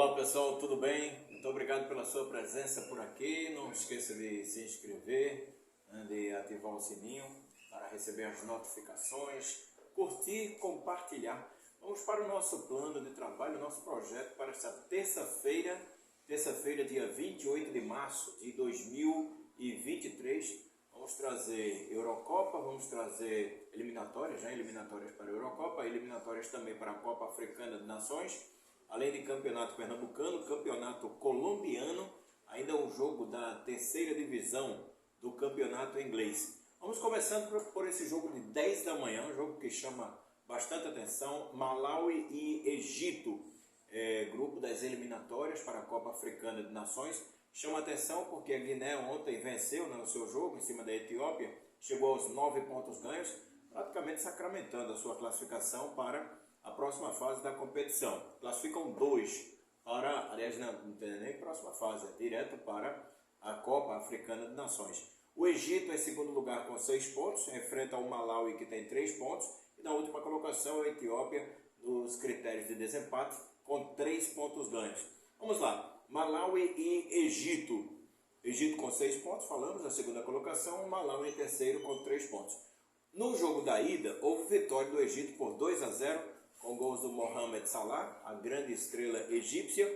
Olá pessoal, tudo bem? Muito obrigado pela sua presença por aqui. Não esqueça de se inscrever, de ativar o sininho para receber as notificações, curtir, compartilhar. Vamos para o nosso plano de trabalho, nosso projeto para esta terça-feira, dia 28 de março de 2023. Vamos trazer Eurocopa, vamos trazer eliminatórias para a Eurocopa, eliminatórias também para a Copa Africana de Nações, além de campeonato pernambucano, campeonato colombiano, ainda um jogo da terceira divisão do campeonato inglês. Vamos começando por esse jogo de 10 da manhã, um jogo que chama bastante atenção, Malawi e Egito, grupo das eliminatórias para a Copa Africana de Nações. Chama atenção porque a Guiné ontem venceu no seu jogo em cima da Etiópia, chegou aos 9 pontos ganhos, praticamente sacramentando a sua classificação para a próxima fase da competição. Classificam dois para, aliás, não tem nem próxima fase, é direto para a Copa Africana de Nações. O Egito é em segundo lugar com 6 pontos, enfrenta o Malawi que tem 3 pontos, e na última colocação a Etiópia nos critérios de desempate com 3 pontos ganhos. Vamos lá, Malawi e Egito. Egito com 6 pontos, falamos, na segunda colocação, Malawi em terceiro com 3 pontos. No jogo da ida, houve vitória do Egito por 2-0, com gols do Mohamed Salah, a grande estrela egípcia,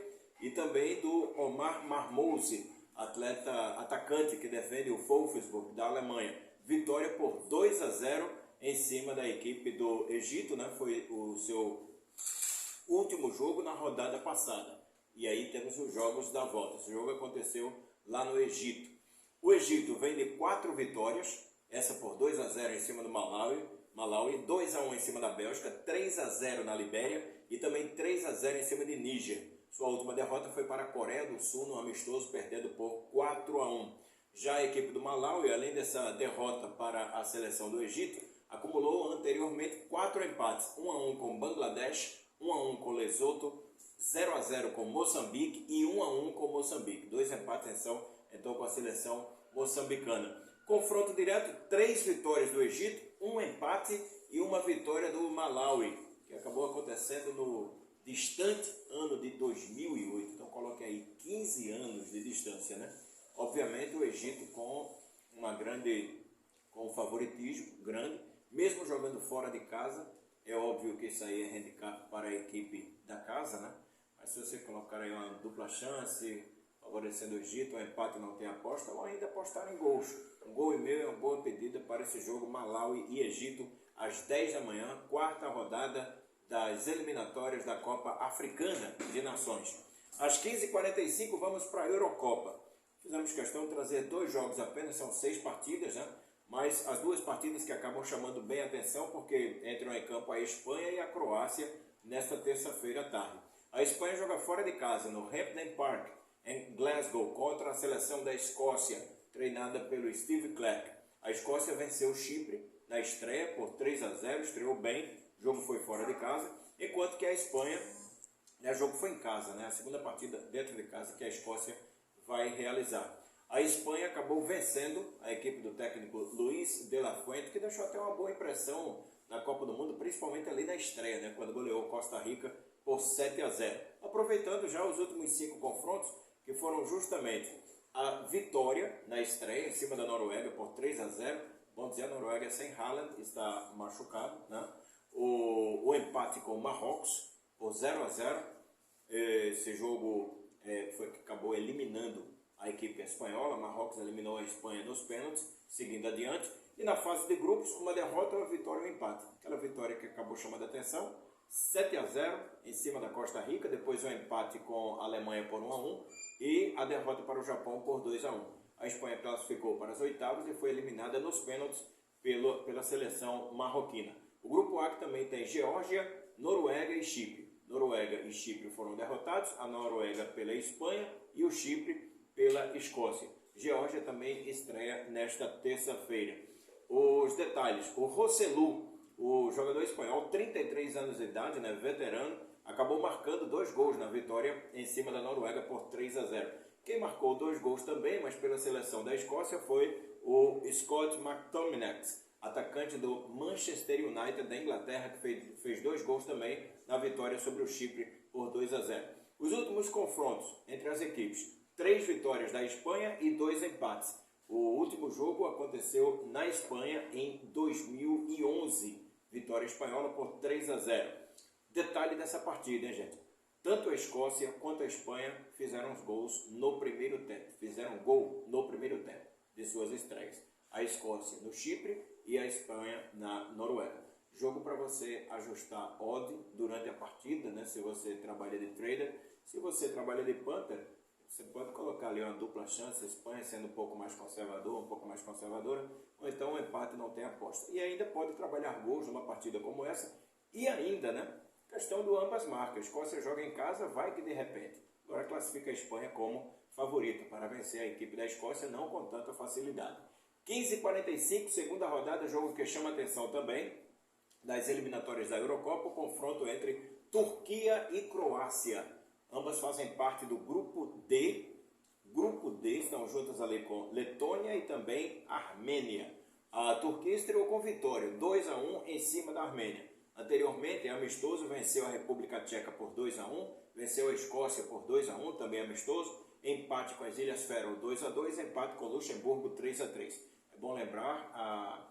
e também do Omar Marmoussi, atacante que defende o Wolfsburg da Alemanha. Vitória por 2-0 em cima da equipe do Egito, né? Foi o seu último jogo na rodada passada. E aí temos os jogos da volta. Esse jogo aconteceu lá no Egito. O Egito vem de 4 vitórias, essa por 2-0 em cima do Malawi, 2-1 em cima da Bélgica, 3-0 na Libéria e também 3-0 em cima de Níger. Sua última derrota foi para a Coreia do Sul no amistoso, perdendo por 4-1. Já a equipe do Malawi, além dessa derrota para a seleção do Egito, acumulou anteriormente 4 empates, 1-1 com Bangladesh, 1-1 com Lesoto, 0-0 com Moçambique e 1-1 com Moçambique. 2 empates então com a seleção moçambicana. Confronto direto, 3 vitórias do Egito, 1 empate e 1 vitória do Malawi, que acabou acontecendo no distante ano de 2008. Então coloque aí 15 anos de distância, né? Obviamente o Egito com um favoritismo grande, mesmo jogando fora de casa. É óbvio que isso aí é handicap para a equipe da casa, né? Mas se você colocar aí uma dupla chance, favorecendo o Egito, o empate não tem aposta, ou ainda apostar em gols. 1,5 gols é uma boa pedida para esse jogo Malawi e Egito, às 10 da manhã, quarta rodada das eliminatórias da Copa Africana de Nações. Às 15h45 vamos para a Eurocopa. Fizemos questão de trazer 2 jogos apenas, são 6 partidas, né? Mas as 2 partidas que acabam chamando bem a atenção, porque entram em campo a Espanha e a Croácia nesta terça-feira à tarde. A Espanha joga fora de casa, no Hampden Park, em Glasgow, contra a seleção da Escócia, treinada pelo Steve Clarke. A Escócia venceu o Chipre na estreia por 3-0, estreou bem, o jogo foi fora de casa, enquanto que a Espanha, o jogo foi em casa, né? A segunda partida dentro de casa que a Escócia vai realizar. A Espanha acabou vencendo a equipe do técnico Luis de la Fuente, que deixou até uma boa impressão na Copa do Mundo, principalmente ali na estreia, né? Quando goleou Costa Rica por 7-0. Aproveitando já os últimos 5 confrontos, que foram justamente a vitória na estreia em cima da Noruega por 3-0. Bom dizer, a Noruega sem Haaland, está machucado, né? O empate com o Marrocos por 0-0. Esse jogo foi que acabou eliminando a equipe espanhola. Marrocos eliminou a Espanha nos pênaltis, seguindo adiante. E na fase de grupos, uma derrota, uma vitória e um empate. Aquela vitória que acabou chamando a atenção, 7-0 em cima da Costa Rica, depois o empate com a Alemanha por 1-1 e a derrota para o Japão por 2-1. A Espanha classificou para as oitavas e foi eliminada nos pênaltis pela seleção marroquina. O grupo A que também tem Geórgia, Noruega e Chipre. Noruega e Chipre foram derrotados, a Noruega pela Espanha e o Chipre pela Escócia. Geórgia também estreia nesta terça-feira. Os detalhes, o Rosselló, o jogador espanhol, 33 anos de idade, né, veterano, acabou marcando 2 gols na vitória em cima da Noruega por 3-0. Quem marcou 2 gols também, mas pela seleção da Escócia, foi o Scott McTominay, atacante do Manchester United da Inglaterra, que fez 2 gols também na vitória sobre o Chipre por 2-0. Os últimos confrontos entre as equipes, 3 vitórias da Espanha e 2 empates. O último jogo aconteceu na Espanha em 2011, vitória espanhola por 3-0. Detalhe dessa partida, hein, gente? Tanto a Escócia quanto a Espanha fizeram os gols no primeiro tempo. Fizeram gol no primeiro tempo de suas estreias. A Escócia no Chipre e a Espanha na Noruega. Jogo para você ajustar odd durante a partida, né? Se você trabalha de trader. Se você trabalha de punter, você pode colocar ali uma dupla chance, a Espanha sendo um pouco mais conservador, um pouco mais conservadora, ou então o empate não tem aposta. E ainda pode trabalhar gols numa partida como essa. E ainda, né? Questão do ambas marcas. A Escócia joga em casa, vai que de repente. Agora classifica a Espanha como favorita para vencer a equipe da Escócia, não com tanta facilidade. 15h45, segunda rodada, jogo que chama atenção também, das eliminatórias da Eurocopa, o confronto entre Turquia e Croácia. Ambas fazem parte do grupo D. Grupo D estão juntas ali com Letônia e também Armênia. A Turquia estreou com vitória, 2-1 em cima da Armênia. Anteriormente, amistoso, venceu a República Tcheca por 2-1, venceu a Escócia por 2-1, também amistoso, empate com as Ilhas Faroe 2-2, empate com Luxemburgo 3-3. É bom lembrar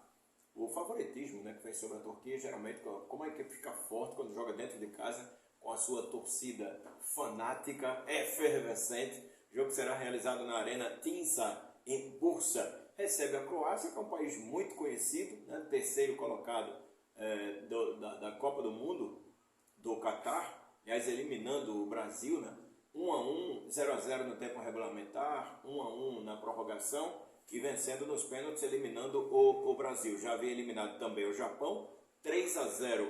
o favoritismo, né, que vem sobre a Turquia, geralmente, como a equipe fica forte quando joga dentro de casa, com a sua torcida fanática, efervescente. O jogo será realizado na Arena Tinsa, em Bursa. Recebe a Croácia, que é um país muito conhecido, né, terceiro colocado da Copa do Mundo, do Catar, aliás, eliminando o Brasil, né, 1-1, 0-0 no tempo regulamentar, 1-1 na prorrogação, e vencendo nos pênaltis, eliminando o Brasil. Já havia eliminado também o Japão, 3-0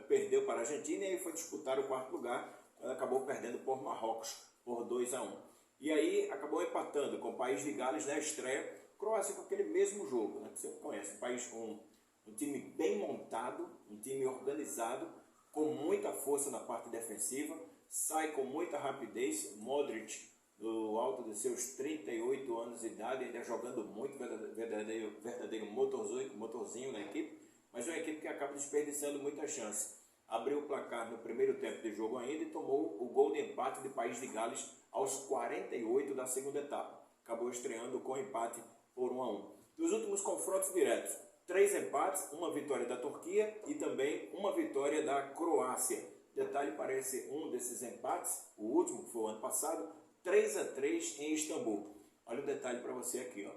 perdeu para a Argentina e foi disputar o quarto lugar, quando acabou perdendo por Marrocos por 2-1. E aí acabou empatando com o país de Gales na estreia, Croácia com aquele mesmo jogo, né, que você conhece, um país com um time bem montado, um time organizado, com muita força na parte defensiva, sai com muita rapidez, Modric no alto de seus 38 anos de idade, ainda jogando muito, verdadeiro motorzinho na equipe, mas é uma equipe que acaba desperdiçando muita chance. Abriu o placar no primeiro tempo de jogo ainda e tomou o gol de empate do país de Gales aos 48 da segunda etapa. Acabou estreando com empate por 1-1. Dos últimos confrontos diretos, 3 empates, uma vitória da Turquia e também uma vitória da Croácia. Detalhe, parece um desses empates, o último que foi o ano passado, 3-3 em Istambul. Olha o detalhe para você aqui, ó.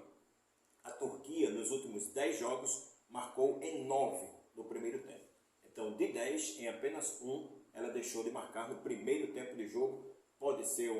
A Turquia, nos últimos 10 jogos, marcou em 9 no primeiro tempo. Então, de 10, em apenas 1, ela deixou de marcar no primeiro tempo de jogo. Pode ser,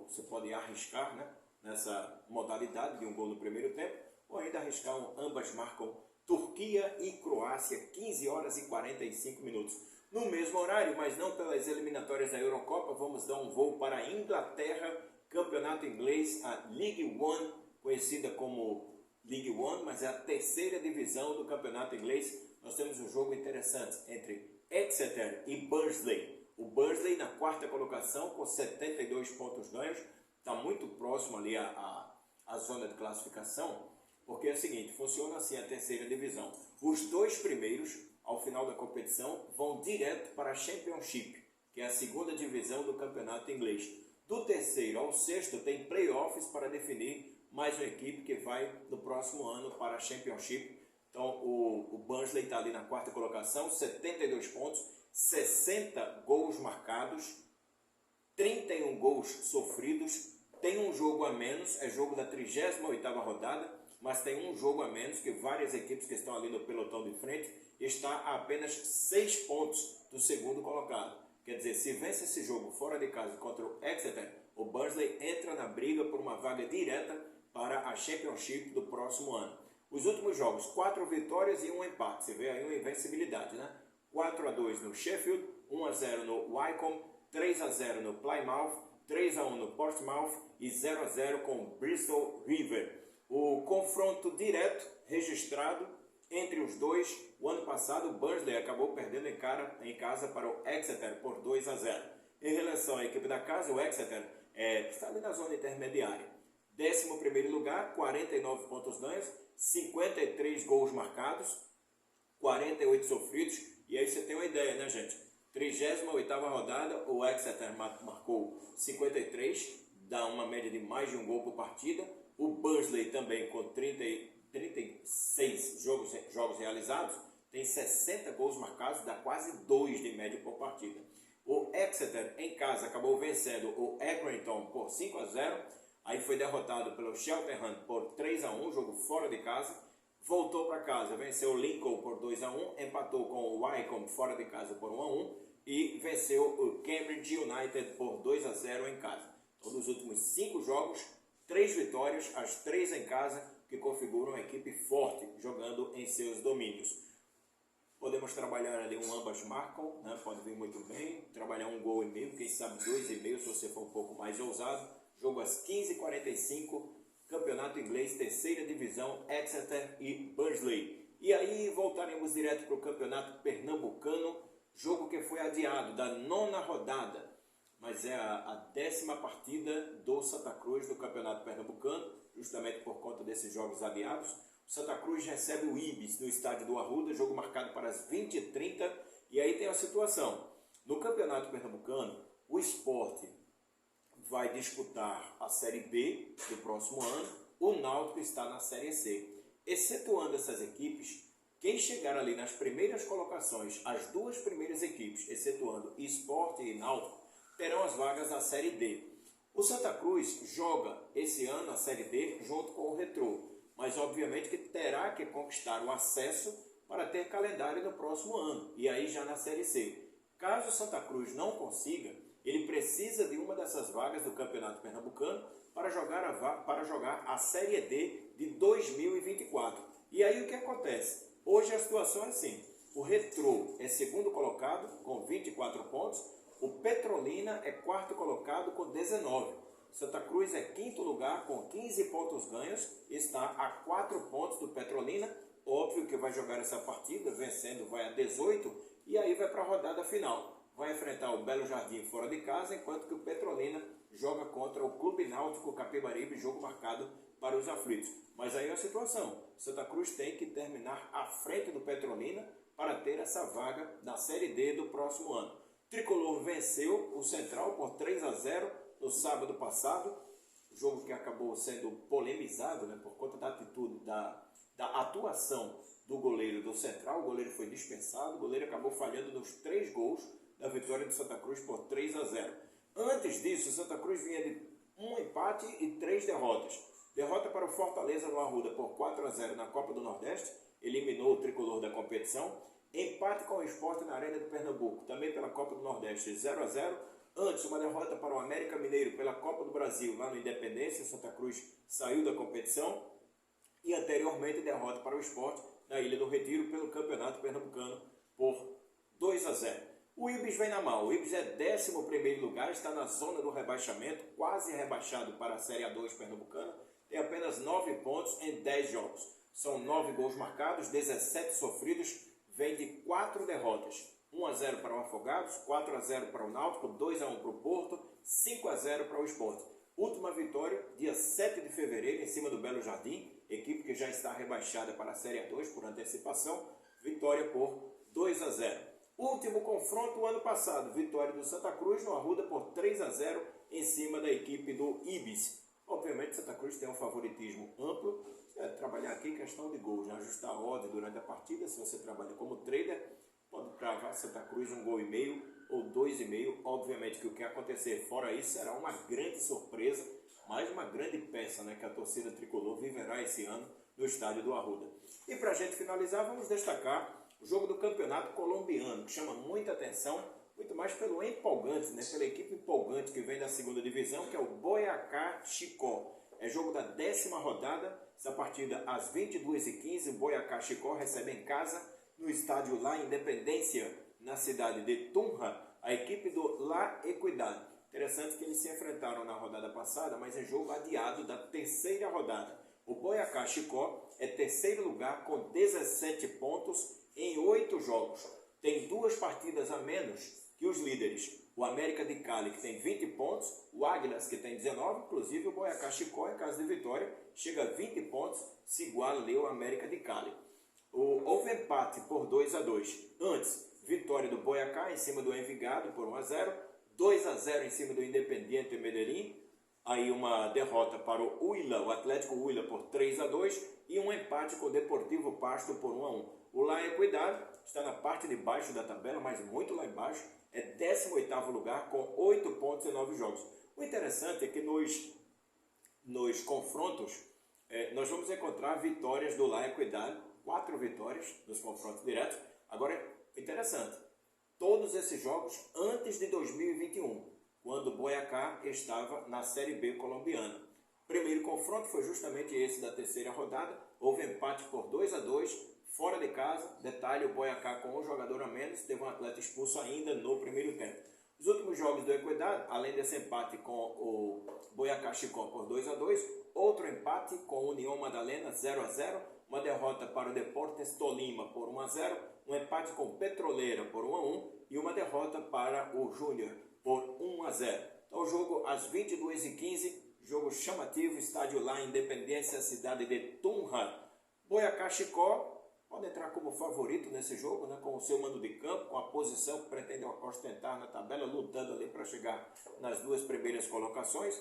você pode arriscar, né, nessa modalidade de um gol no primeiro tempo, ou ainda arriscar ambas marcam Turquia e Croácia, 15h45. No mesmo horário, mas não pelas eliminatórias da Eurocopa, vamos dar um voo para a Inglaterra, campeonato inglês, a League One, conhecida como League One, mas é a terceira divisão do campeonato inglês. Nós temos um jogo interessante entre Exeter e Bursley. O Bursley na quarta colocação com 72 pontos ganhos, está muito próximo ali à zona de classificação, porque é o seguinte, funciona assim a terceira divisão. Os 2 primeiros, ao final da competição, vão direto para a Championship, que é a segunda divisão do campeonato inglês. Do terceiro ao sexto tem playoffs para definir mais uma equipe que vai no próximo ano para a Championship. Então o Barnsley está ali na quarta colocação, 72 pontos, 60 gols marcados, 31 gols sofridos, tem um jogo a menos, é jogo da 38ª rodada, mas tem um jogo a menos que várias equipes que estão ali no pelotão de frente está a apenas 6 pontos do segundo colocado. Quer dizer, se vence esse jogo fora de casa contra o Exeter, o Barnsley entra na briga por uma vaga direta para a Championship do próximo ano. Os últimos jogos, 4 vitórias e 1 empate. Você vê aí uma invencibilidade, né? 4-2 no Sheffield, 1-0 no Wycombe, 3-0 no Plymouth, 3-1 no Portsmouth e 0-0 com o Bristol River. O confronto direto registrado entre os dois, o ano passado o Barnsley acabou perdendo em casa para o Exeter por 2-0. Em relação à equipe da casa, o Exeter está ali na zona intermediária. 11º lugar, 49 pontos ganhos, 53 gols marcados, 48 sofridos. E aí você tem uma ideia, né, gente? 38ª rodada, o Exeter marcou 53, dá uma média de mais de um gol por partida. O Barnsley também com 36 jogos realizados, tem 60 gols marcados, dá quase 2 de média por partida. O Exeter em casa acabou vencendo o Accrington por 5-0, aí foi derrotado pelo Cheltenham por 3-1, jogo fora de casa. Voltou para casa, venceu o Lincoln por 2-1, empatou com o Wycombe fora de casa por 1-1 e venceu o Cambridge United por 2-0 em casa. Então, nos últimos 5 jogos, 3 vitórias, as 3 em casa, que configuram uma equipe forte, jogando em seus domínios. Podemos trabalhar ali um ambas marcam, né? Pode vir muito bem, trabalhar um gol e meio, quem sabe 2,5 se você for um pouco mais ousado. Jogo às 15h45, Campeonato Inglês, terceira divisão, Exeter e Barnsley. E aí voltaremos direto para o Campeonato Pernambucano, jogo que foi adiado da 9ª rodada, mas é a 10ª partida do Santa Cruz do Campeonato Pernambucano, justamente por conta desses jogos adiados. O Santa Cruz recebe o Ibis no estádio do Arruda, jogo marcado para as 20h30, e aí tem a situação. No Campeonato Pernambucano, o Sport vai disputar a Série B do próximo ano, o Náutico está na Série C. Excetuando essas equipes, quem chegar ali nas primeiras colocações, as 2 primeiras equipes, excetuando Sport e Náutico, terão as vagas na Série D. O Santa Cruz joga esse ano a Série D junto com o Retrô, mas obviamente que terá que conquistar o acesso para ter calendário no próximo ano, e aí já na Série C. Caso o Santa Cruz não consiga, ele precisa de uma dessas vagas do Campeonato Pernambucano para jogar a Série D de 2024. E aí o que acontece? Hoje a situação é assim, o Retrô é segundo colocado com 24 pontos, o Petrolina é quarto colocado com 19. Santa Cruz é quinto lugar com 15 pontos ganhos, está a 4 pontos do Petrolina. Óbvio que vai jogar essa partida, vencendo vai a 18 e aí vai para a rodada final. Vai enfrentar o Belo Jardim fora de casa, enquanto que o Petrolina joga contra o Clube Náutico Capibaribe, jogo marcado para os aflitos. Mas aí é a situação, Santa Cruz tem que terminar à frente do Petrolina para ter essa vaga na Série D do próximo ano. Tricolor venceu o Central por 3-0 no sábado passado, jogo que acabou sendo polemizado, né, por conta da atitude, da atuação do goleiro do Central. O goleiro foi dispensado, o goleiro acabou falhando nos 3 gols da vitória do Santa Cruz por 3-0. Antes disso, o Santa Cruz vinha de 1 empate e 3 derrotas. Derrota para o Fortaleza no Arruda por 4-0 na Copa do Nordeste, eliminou o tricolor da competição. Empate com o Sport na Arena de Pernambuco, também pela Copa do Nordeste, 0-0. Antes, uma derrota para o América Mineiro pela Copa do Brasil, lá no Independência. Santa Cruz saiu da competição. E anteriormente, derrota para o Sport na Ilha do Retiro pelo Campeonato Pernambucano por 2-0. O Ibis vem na mão. O Ibis é 11º lugar, está na zona do rebaixamento, quase rebaixado para a Série A2 pernambucana. Tem apenas 9 pontos em 10 jogos. São 9 gols marcados, 17 sofridos, vem de 4 derrotas. 1-0 para o Afogados, 4-0 para o Náutico, 2-1 para o Porto, 5-0 para o Sport. Última vitória, dia 7 de fevereiro, em cima do Belo Jardim, equipe que já está rebaixada para a Série A2 por antecipação, vitória por 2-0. Último confronto, o ano passado, vitória do Santa Cruz no Arruda por 3-0 em cima da equipe do Ibis. Obviamente, Santa Cruz tem um favoritismo amplo. Trabalhar aqui questão de gols, né? Ajustar a odd durante a partida. Se você trabalha como trader, pode cravar Santa Cruz 1,5 gol ou 2,5. Obviamente que o que acontecer fora isso será uma grande surpresa, mais uma grande peça, né, que a torcida tricolor viverá esse ano no estádio do Arruda. E para a gente finalizar, vamos destacar o jogo do Campeonato Colombiano, que chama muita atenção, muito mais pelo empolgante, né, pela equipe empolgante que vem da segunda divisão, que é o Boyacá Chicó. É jogo da 10ª rodada, essa partida às 22h15, o Boyacá Chicó recebe em casa, no estádio La Independência, na cidade de Tunja, a equipe do La Equidad. Interessante que eles se enfrentaram na rodada passada, mas é jogo adiado da 3ª rodada. O Boyacá Chicó é 3º lugar com 17 pontos em 8 jogos. Tem 2 partidas a menos que os líderes. O América de Cali, que tem 20 pontos, o Águilas, que tem 19, inclusive o Boyacá Chicó, em caso de vitória, chega a 20 pontos, se iguala ali ao América de Cali. Houve empate por 2-2. Antes, vitória do Boyacá em cima do Envigado por 1-0, 2-0 em cima do Independiente Medellín, aí uma derrota para o Huila, o Atlético Huila por 3-2 e um empate com o Deportivo Pasto por 1-1. O La Equidad está na parte de baixo da tabela, mas muito lá embaixo, é 18º lugar com 8 pontos em 9 jogos. O interessante é que nos confrontos, nós vamos encontrar vitórias do La Equidad, 4 vitórias nos confrontos diretos. Agora, interessante, todos esses jogos antes de 2021, quando o Boyacá estava na Série B colombiana. O primeiro confronto foi justamente esse da terceira rodada, houve empate por 2-2, fora de casa. Detalhe, o Boyacá com um jogador a menos, teve um atleta expulso ainda no primeiro tempo. Os últimos jogos do Equidad, além desse empate com o Boyacá Chicó por 2-2, outro empate com o União Madalena 0-0, uma derrota para o Deportes Tolima por 1-0, um empate com o Petroleira por 1-1 e uma derrota para o Júnior por 1-0. Então o jogo às 22h15, jogo chamativo, estádio lá em Independência, cidade de Tunja. Boyacá Chicó pode entrar como favorito nesse jogo, né, com o seu mando de campo, com a posição que pretende ostentar na tabela, lutando ali para chegar nas 2 primeiras colocações.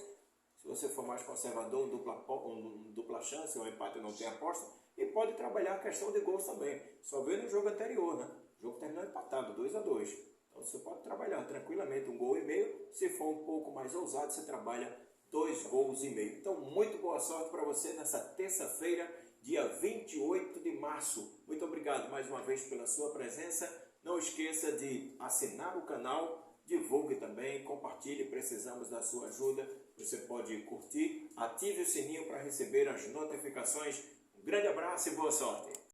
Se você for mais conservador, dupla chance, um empate não tem aposta. E pode trabalhar a questão de gols também. Só veio no jogo anterior, né? O jogo terminou empatado, 2-2. Então você pode trabalhar tranquilamente 1,5 gols. Se for um pouco mais ousado, você trabalha 2,5 gols. Então, muito boa sorte para você nessa terça-feira, dia 28 de março. Muito obrigado mais uma vez pela sua presença. Não esqueça de assinar o canal, divulgue também, compartilhe, precisamos da sua ajuda. Você pode curtir, ative o sininho para receber as notificações. Um grande abraço e boa sorte!